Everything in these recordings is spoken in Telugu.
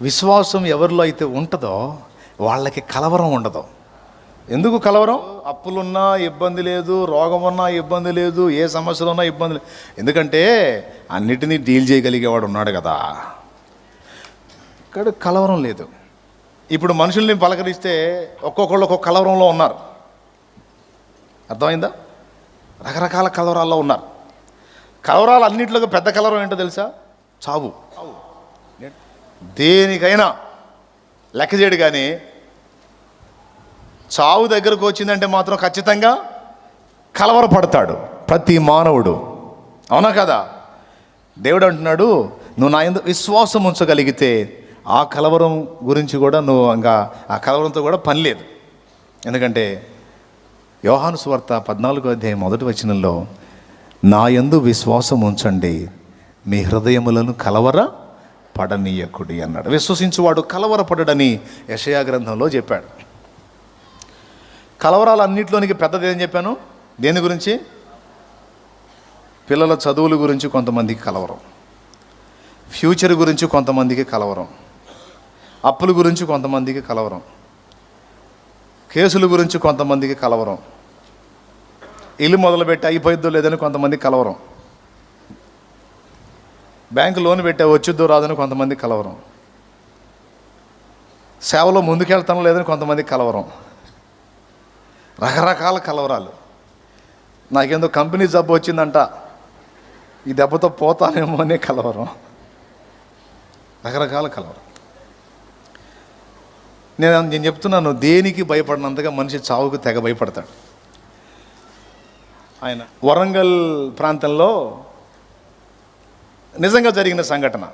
విశ్వాసం ఎవరిలో అయితే ఉంటుందో వాళ్ళకి కలవరం ఉండదు. ఎందుకు కలవరం? అప్పులున్నా ఇబ్బంది లేదు, రోగం ఉన్నా ఇబ్బంది లేదు, ఏ సమస్యలు ఉన్నా ఇబ్బంది లేదు. ఎందుకంటే అన్నిటినీ డీల్ చేయగలిగేవాడు ఉన్నాడు కదా. ఇక్కడ కలవరం లేదు. ఇప్పుడు మనుషుల్ని పలకరిస్తే ఒక్కొక్కళ్ళు ఒక్కొక్క కలవరంలో ఉన్నారు. అర్థమైందా? రకరకాల కలవరాల్లో ఉన్నారు. కలవరాలు అన్నింటిలో పెద్ద కలవరం ఏంటో తెలుసా? చావు. దేనికైనా లెక్క చేయడు, కానీ చావు దగ్గరకు వచ్చిందంటే మాత్రం ఖచ్చితంగా కలవరపడతాడు ప్రతి మానవుడు. అవునా కదా? దేవుడు అంటున్నాడు, నువ్వు నా యందు విశ్వాసం ఉంచగలిగితే ఆ కలవరం గురించి కూడా నువ్వు ఇంకా ఆ కలవరంతో కూడా పని లేదు. ఎందుకంటే యోహాను సువార్త 14వ అధ్యాయం 1వ వచనంలో, నా యందు విశ్వాసం ఉంచండి, మీ హృదయములను కలవర పడనీయకుడి అన్నాడు. విశ్వసించువాడు కలవరపడని యెషయా గ్రంథంలో చెప్పాడు. కలవరాలు అన్నింటిలోనికి పెద్దది ఏం చెప్పాను? దేని గురించి? పిల్లల చదువుల గురించి కొంతమందికి కలవరం, ఫ్యూచర్ గురించి కొంతమందికి కలవరం, అప్పుల గురించి కొంతమందికి కలవరం, కేసుల గురించి కొంతమందికి కలవరం, ఇల్లు మొదలుపెట్టి అయిపోయిద్దో లేదని కొంతమందికి కలవరం, బ్యాంకు లోన్ పెట్టా వచ్చిద్దో రాదని కొంతమందికి కలవరం, సేవలో ముందుకెళ్తానో లేదని కొంతమందికి కలవరం. రకరకాల కలవరాలు. నాకేందో కంపెనీ జబ్బు వచ్చిందంట, ఈ దెబ్బతో పోతానేమో అనే కలవరం. రకరకాల కలవరం. నేను చెప్తున్నాను, దేనికి భయపడినంతగా మనిషి చావుకు తెగ భయపడతాడు. ఆయన వరంగల్ ప్రాంతంలో నిజంగా జరిగిన సంఘటన.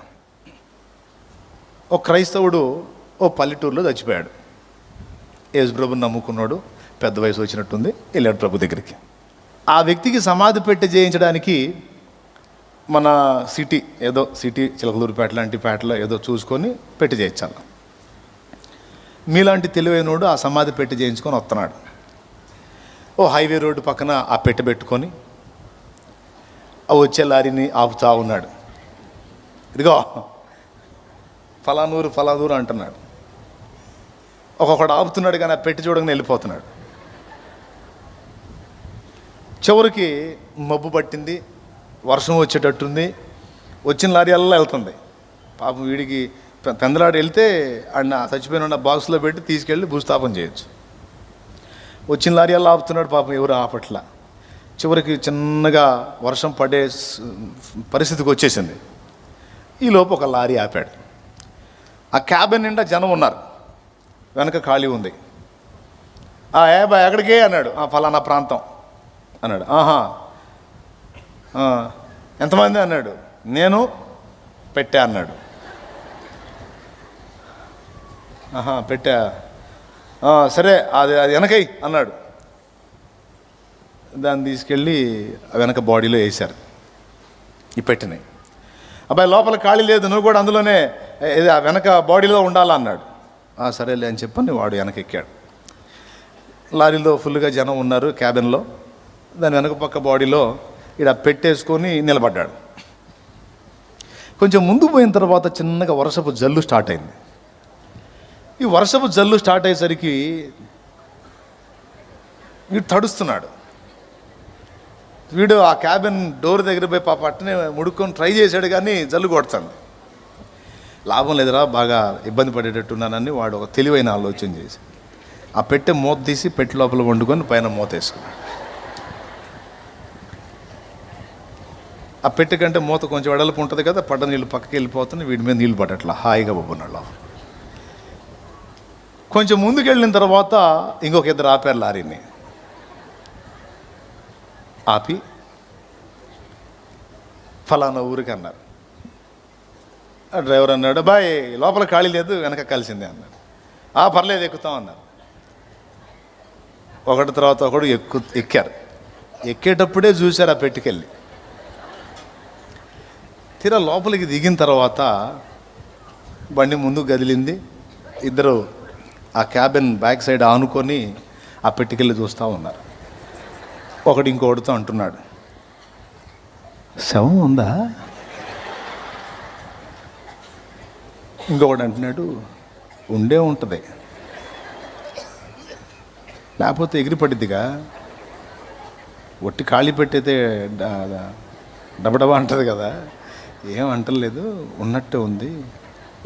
ఓ క్రైస్తవుడు ఓ పల్లెటూరులో చచ్చిపోయాడు. యేసు ప్రభుని నమ్ముకున్నాడు, పెద్ద వయసు వచ్చినట్టుంది, వెళ్ళాడు ప్రభు దగ్గరికి. ఆ వ్యక్తికి సమాధి పెట్టి చేయించడానికి మన సిటీ చిలకలూరుపేట లాంటి పేటలో ఏదో చూసుకొని పెట్టి చేయించాలి. మీలాంటి తెలివైనోడు ఆ సమాధి పెట్టి చేయించుకొని వస్తున్నాడు. ఓ హైవే రోడ్డు పక్కన ఆ పెట్టె పెట్టుకొని ఆ వచ్చే లారీని ఆపుతా ఉన్నాడు. ఇదిగో ఫలానూరు అంటున్నాడు. ఒక్కొక్కడు ఆపుతున్నాడు, కానీ ఆ పెట్టి చూడగానే వెళ్ళిపోతున్నాడు. చివరికి మబ్బు పట్టింది, వర్షం వచ్చేటట్టుంది, వచ్చిన లారీ అల్లా వెళ్తుంది. పాపం వీడికి పెందలాడి వెళ్తే ఆయన చచ్చిపోయిన బాక్స్లో పెట్టి తీసుకెళ్ళి భూస్థాపన చేయొచ్చు. వచ్చిన లారీ అల్లా ఆపుతున్నాడు, పాపం ఎవరు ఆపట్లా. చివరికి చిన్నగా వర్షం పడే పరిస్థితికి వచ్చేసింది. ఈలోపు ఒక లారీ ఆపాడు. ఆ క్యాబిన్ నిండా జనం ఉన్నారు, వెనక ఖాళీ ఉంది. ఏబా ఎక్కడికే అన్నాడు. ఫలానా ప్రాంతం అన్నాడు. ఎంతమంది అన్నాడు. నేను పెట్టా అన్నాడు. పెట్టా, సరే అది వెనకై అన్నాడు. దాన్ని తీసుకెళ్ళి వెనక బాడీలో వేశారు ఈ పెట్టినాయి. అబ్బాయి లోపల ఖాళీ లేదు, నువ్వు కూడా అందులోనే ఆ వెనక బాడీలో ఉండాలా అన్నాడు. సరేలే అని చెప్పని వాడు వెనక ఎక్కాడు. లారీలో ఫుల్గా జనం ఉన్నారు క్యాబిన్లో. దాని వెనక పక్క బాడీలో ఇక్కడ పెట్టేసుకొని నిలబడ్డాడు. కొంచెం ముందు పోయిన తర్వాత చిన్నగా వర్షపు జల్లు స్టార్ట్ అయింది. ఈ వర్షపు జల్లు స్టార్ట్ అయ్యేసరికి వీడు తడుస్తున్నాడు. వీడు ఆ క్యాబిన్ డోర్ దగ్గర పోయి పాప అట్టనే ముడుక్కొని ట్రై చేశాడు, కానీ జల్లు కొడుతుంది. లాభం లేదురా, బాగా ఇబ్బంది పడేటట్టున్నానని వాడు ఒక తెలివైన ఆలోచన చేసి ఆ పెట్టె మూత తీసి పెట్టి లోపల వండుకొని పైన మూత వేసుకున్నాడు. ఆ పెట్టె కంటే మూత కొంచెం వెడల్పు ఉంటుంది కదా, పడ్డ నీళ్ళు పక్కకి వెళ్ళిపోతుంది, వీడి మీద నీళ్ళు పడట్లా, హాయిగా బొబ్బున్నాడు. కొంచెం ముందుకు వెళ్ళిన తర్వాత ఇంకొక ఇద్దరు ఆపారు లారీని. ఆపి ఫలానా ఊరికి అన్నారు. ఆ డ్రైవర్ అన్నాడు, బాయ్ లోపల ఖాళీ లేదు, వెనక కలిసిందే అన్నాడు. పర్లేదు ఎక్కుతాం అన్నారు. ఒకటి తర్వాత ఒకడు ఎక్కారు. ఎక్కేటప్పుడే చూశారు ఆ పెట్టుకెళ్ళి. తీరా లోపలికి దిగిన తర్వాత బండి ముందు గదిలింది. ఇద్దరు ఆ క్యాబిన్ బ్యాక్ సైడ్ ఆనుకొని ఆ పెట్టుకెళ్ళి చూస్తూ ఉన్నారు. ఒకటి ఇంకోటితో అంటున్నాడు, శవం ఉందా? ఇంకొకటి అంటున్నాడు, ఉండే ఉంటుంది, లేకపోతే ఎగిరి పడిద్దిగా. ఒట్టి ఖాళీ పెట్టయితే డబడబా అంటది కదా, ఏం అంటలేదు, ఉన్నట్టే ఉంది.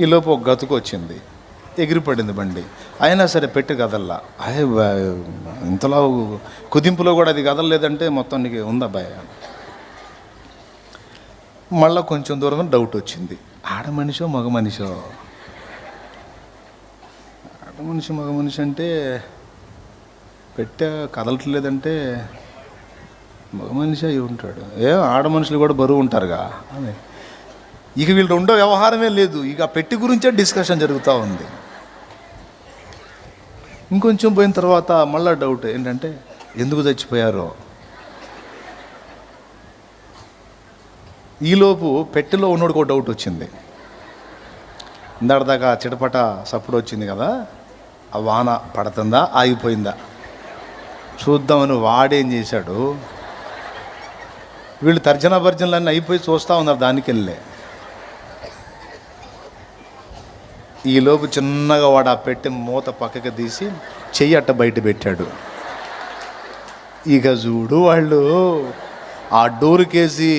ఈలోపు ఒక గతుకు వచ్చింది, ఎగిరిపడింది బండి. అయినా సరే పెట్టి కదల్లా. ఇంతలో కుదింపులో కూడా అది కదలలేదంటే మొత్తం నీకు ఉందా భయ. మళ్ళీ కొంచెం దూరం డౌట్ వచ్చింది, ఆడ మనిషో మగ మనిషో. ఆడ మనిషి మగ మనిషి అంటే పెట్టే కదలట్లేదంటే మగ మనిషి అయి ఉంటాడు. ఆడ మనుషులు కూడా బరువు ఉంటారుగా అని. ఇక వీళ్ళు రెండో వ్యవహారమే లేదు, ఇక పెట్టి గురించే డిస్కషన్ జరుగుతూ ఉంది. ఇంకొంచెం పోయిన తర్వాత మళ్ళీ డౌట్ ఏంటంటే ఎందుకు చచ్చిపోయారో. ఈలోపు పెట్టెలో ఉన్నోడికి ఒక డౌట్ వచ్చింది. ఇందాక చిటపట సప్పుడు వచ్చింది కదా, ఆ వాన పడుతుందా ఆగిపోయిందా చూద్దామని వాడేం చేశాడు, వీళ్ళు తర్జన భర్జనలన్నీ అయిపోయి చూస్తూ ఉన్నారు దానికి వెళ్ళే. ఈలోపు చిన్నగా వాడు ఆ పెట్టి మూత పక్కకి తీసి చెయ్యి అట్ట బయట పెట్టాడు. ఇక చూడు వాళ్ళు ఆ డోరుకేసి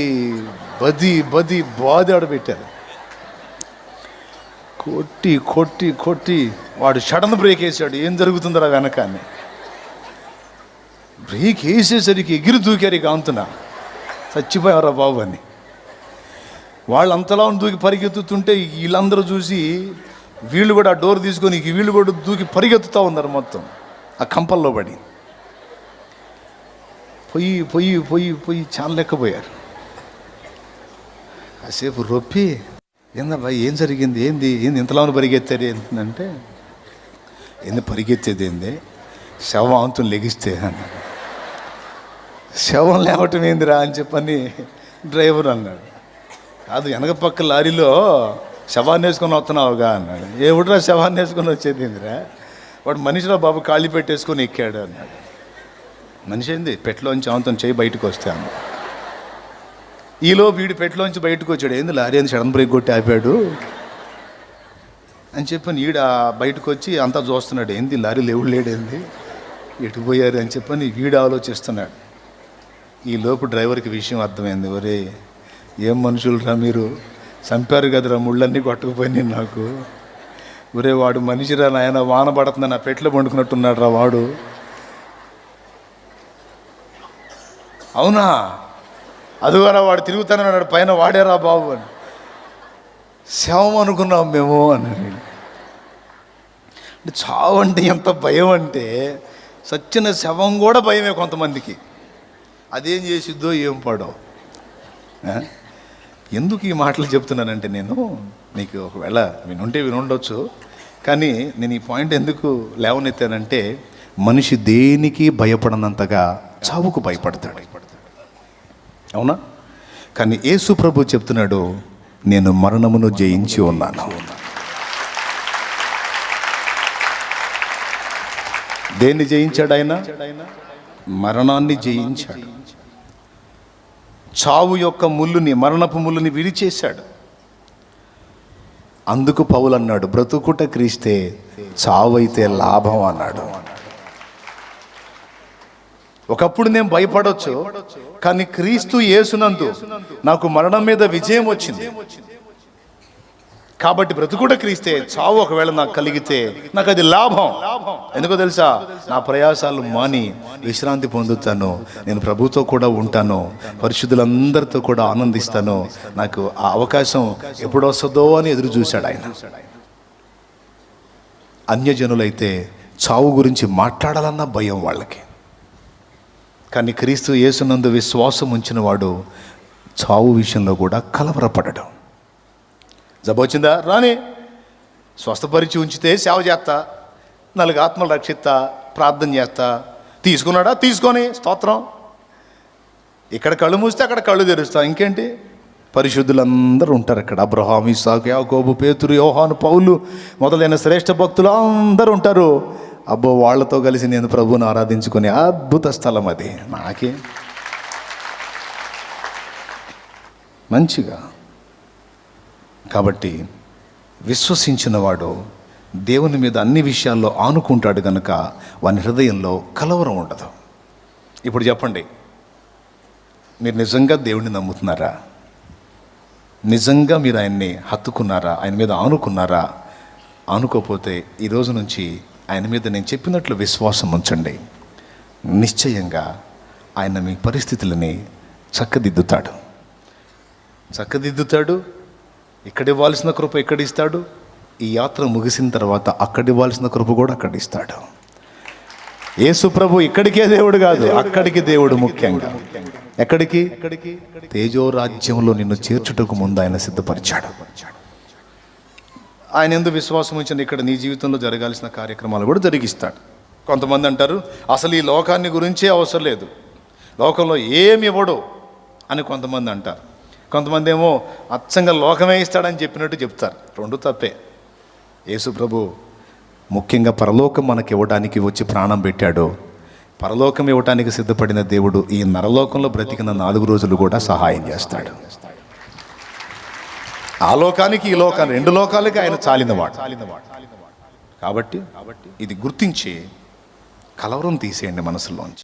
బాది ఆడబెట్టారు. కొట్టి కొట్టి కొట్టి వాడు సడన్ బ్రేక్ వేసాడు. ఏం జరుగుతుందిరా వెనకాన్ని. బ్రేక్ వేసేసరికి ఎగిరి దూకారు. ఇక అంతున్నా చచ్చిపోయారా బాబు అని. వాళ్ళు అంతలా దూకి పరిగెత్తుతుంటే వీళ్ళందరూ చూసి వీళ్ళు కూడా ఆ డోర్ తీసుకొని వీళ్ళు కూడా దూకి పరిగెత్తుతూ ఉన్నారు మొత్తం ఆ కంపల్లో పడి. పొయ్యి చాలా లెక్కపోయారు. కాసేపు రొప్పి ఏందబ్బా ఏం జరిగింది, ఏంది ఇంతలో పరిగెత్తారు ఏంటంటే, ఏంది పరిగెత్తేది ఏంది, శవం అంతుని లెగిస్తే అన్న. శవం లేవటం ఏందిరా అని చెప్పని డ్రైవర్ అన్నాడు. కాదు, వెనక పక్క లారీలో శవాన్ని వేసుకొని వస్తున్నావుగా అన్నాడు. ఏమిట్రా శవాన్ని వేసుకొని వచ్చేది ఏందిరా, వాడు మనిషిలో బాబు ఖాళీ పెట్టేసుకొని ఎక్కాడు అన్నాడు. మనిషి ఏంది పెట్టులోంచి ఆమెతో చేయి బయటకు వస్తే అన్న. ఈలో వీడు పెట్టులోంచి బయటకు వచ్చాడు. ఏంది లారీ అని సడన్ బ్రేక్ కొట్టి ఆపాడు అని చెప్పని ఈడ బయటకు వచ్చి అంతా చూస్తున్నాడు. ఏంది లారీ లేడేంది, ఎటుపోయారు అని చెప్పని వీడు ఆలోచిస్తున్నాడు. ఈ లోపు డ్రైవర్కి విషయం అర్థమైంది. ఒరే ఏం మనుషులరా మీరు, చంపారు కదరా, ముళ్ళన్నీ కొట్టకపోయినాయి నాకు. ఒరే వాడు మనిషిరా నాయన, వాన పడుతుంది నా పెట్లో పండుకున్నట్టున్నాడు రా వాడు. అవునా, అదుగారా వాడు తిరుగుతానన్నాడు పైన, వాడేరా బాబు అని. శవం అనుకున్నాం మేము అన్నాడు. అంటే చావు అంటే ఎంత భయం అంటే, సచ్చిన శవం కూడా భయమే కొంతమందికి. అదేం చేసిద్దో ఏం పడో. ఎందుకు ఈ మాటలు చెప్తున్నానంటే, నేను నీకు ఒకవేళ వినుండొచ్చు, కానీ నేను ఈ పాయింట్ ఎందుకు లేవనెత్తానంటే, మనిషి దేనికి భయపడనంతగా చావుకు భయపడతాడు. అవునా? కానీ యేసు ప్రభు చెప్తున్నాడు, నేను మరణమును జయించి ఉన్నాను. దేన్ని జయించాడు ఆయన? మరణాన్ని జయించాడు. చావు యొక్క ముళ్ళుని, మరణపు ముళ్ళుని విడిచేశాడు. అందుకు పౌలు అన్నాడు, బ్రతుకుట క్రీస్తే, చావు అయితే లాభం అన్నాడు. ఒకప్పుడు నేను భయపడొచ్చు, కానీ క్రీస్తు యేసునందు నాకు మరణం మీద విజయం వచ్చింది. కాబట్టి బ్రతుకుట క్రీస్తే, చావు ఒకవేళ నాకు కలిగితే నాకు అది లాభం. ఎందుకో తెలుసా? నా ప్రయాసాలు మాని విశ్రాంతి పొందుతాను, నేను ప్రభుతో కూడా ఉంటాను, పరిశుద్ధులందరితో కూడా ఆనందిస్తాను. నాకు ఆ అవకాశం ఎప్పుడు వస్తుందో అని ఎదురు చూశాడు ఆయన. అన్యజనులైతే చావు గురించి మాట్లాడాలన్న భయం వాళ్ళకి. కానీ క్రీస్తు యేసునందు విశ్వాసం ఉంచిన వాడు చావు విషయంలో కూడా కలవరపడడం. జబ్బొచ్చిందా రాని, స్వస్థపరిచి ఉంచితే సేవ చేస్తా, 4 ఆత్మలు రక్షిస్తా, ప్రార్థన చేస్తా. తీసుకున్నాడా? తీసుకొని స్తోత్రం. ఇక్కడ కళ్ళు మూస్తే అక్కడ కళ్ళు తెరుస్తా. ఇంకేంటి, పరిశుద్ధులందరూ ఉంటారు అక్కడ. అబ్రహాము, ఇస్సాకు, యాకోబు, పేతురు, యోహాను, పౌలు మొదలైన శ్రేష్ఠ భక్తులు అందరూ ఉంటారు. అబ్బో, వాళ్ళతో కలిసి నేను ప్రభువుని ఆరాధించుకునే అద్భుత స్థలం అది. నాకే మంచిగా. కాబట్టి విశ్వసించిన వాడు దేవుని మీద అన్ని విషయాల్లో ఆనుకుంటాడు కనుక వాని హృదయంలో కలవరం ఉండదు. ఇప్పుడు చెప్పండి, మీరు నిజంగా దేవుణ్ణి నమ్ముతున్నారా? నిజంగా మీరు ఆయన్ని హత్తుకున్నారా? ఆయన మీద ఆనుకున్నారా? ఆనుకోపోతే ఈరోజు నుంచి ఆయన మీద నేను చెప్పినట్లు విశ్వాసం ఉంచండి. నిశ్చయంగా ఆయన మీ పరిస్థితులని చక్కదిద్దుతాడు. ఇక్కడ ఇవ్వాల్సిన కృప ఎక్కడ ఇస్తాడు? ఈ యాత్ర ముగిసిన తర్వాత అక్కడ ఇవ్వాల్సిన కృప కూడా అక్కడ ఇస్తాడు. యేసు ప్రభు ఇక్కడికే దేవుడు కాదు, అక్కడికి దేవుడు. ముఖ్యంగా ఎక్కడికి? తేజోరాజ్యంలో నిన్ను చేర్చుటకు ముందు ఆయన సిద్ధపరిచాడు. ఆయన ఎందుకు విశ్వాసం ఉంచిన ఇక్కడ నీ జీవితంలో జరగాల్సిన కార్యక్రమాలు కూడా జరిగిస్తాడు. కొంతమంది అంటారు, అసలు ఈ లోకాన్ని గురించే అవసరం లేదు, లోకంలో ఏమి ఇవ్వడు అని కొంతమంది అంటారు. కొంతమంది ఏమో అచ్చంగా లోకమే ఇస్తాడని చెప్పినట్టు చెప్తారు. రెండు తప్పే. యేసు ప్రభు ముఖ్యంగా పరలోకం మనకి ఇవ్వడానికి వచ్చి ప్రాణం పెట్టాడు. పరలోకం ఇవ్వటానికి సిద్ధపడిన దేవుడు ఈ నరలోకంలో బ్రతికిన 4 రోజులు కూడా సహాయం చేస్తాడు. ఆ లోకానికి ఈ లోకానికి 2 లోకాలకి ఆయన చాలినవాడు. కాబట్టి ఇది గుర్తించి కలవరం తీసేయండి మనసులోంచి.